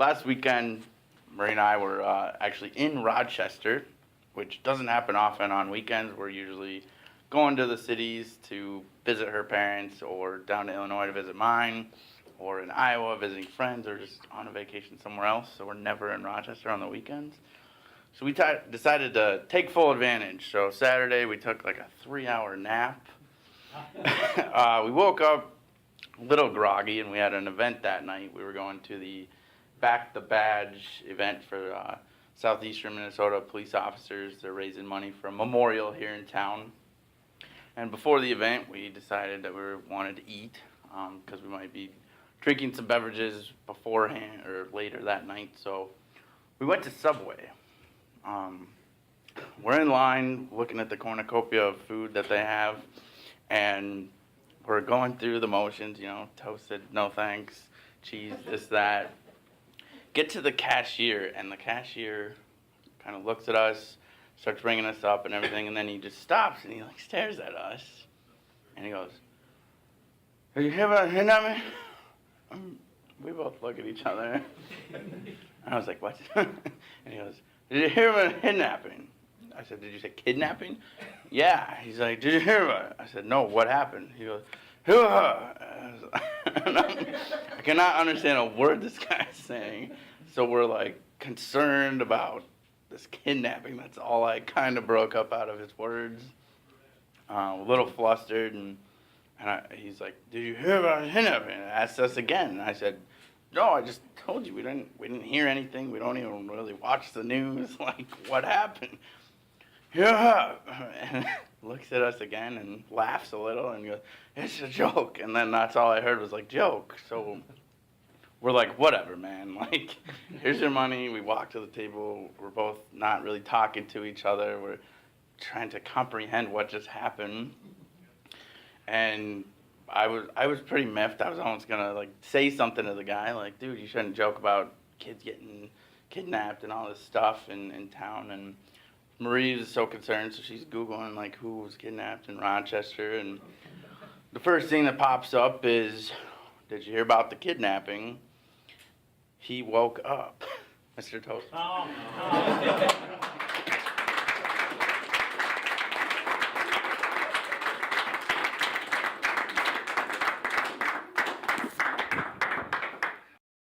last weekend, Marie and I were actually in Rochester, which doesn't happen often on weekends. We're usually going to the cities to visit her parents, or down to Illinois to visit mine, or in Iowa visiting friends, or just on a vacation somewhere else. So we're never in Rochester on the weekends. So we decided to take full advantage. So Saturday we took like a 3-hour nap. We woke up a little groggy, and we had an event that night. We were going to the Back the Badge event for Southeastern Minnesota police officers. They're raising money for a memorial here in town. And before the event, we decided that we wanted to eat because we might be drinking some beverages beforehand or later that night. So we went to Subway. We're in line looking at the cornucopia of food that they have, and we're going through the motions, toasted, no thanks, cheese, this, that. Get to the cashier, and the cashier kind of looks at us, starts ringing us up and everything, and then he just stops and he stares at us, and he goes, "Are you here about kidnapping?" We both look at each other. I was like, "What?" And he goes, "Did you hear about kidnapping?" I said, "Did you say kidnapping?" "Yeah." He's like, "Did you hear about it?" I said, "No, what happened?" He goes, I cannot understand a word this guy's saying. So we're concerned about this kidnapping. That's all I kind of broke up out of his words. A little flustered, and he's like, "Did you hear about kidnapping?" And asked us again. And I said, "No, I just told you we didn't hear anything. We don't even really watch the news. What happened?" "Yeah," and looks at us again and laughs a little and goes, "It's a joke." And then that's all I heard was joke. So we're like, "Whatever, man. Here's your money." We walk to the table. We're both not really talking to each other. We're trying to comprehend what just happened. And I was pretty miffed. I was almost gonna say something to the guy, "Dude, you shouldn't joke about kids getting kidnapped and all this stuff in town." And Marie is so concerned, so she's Googling who was kidnapped in Rochester, and the first thing that pops up is, "Did you hear about the kidnapping?" He woke up, Mr. Toastmaster. Oh.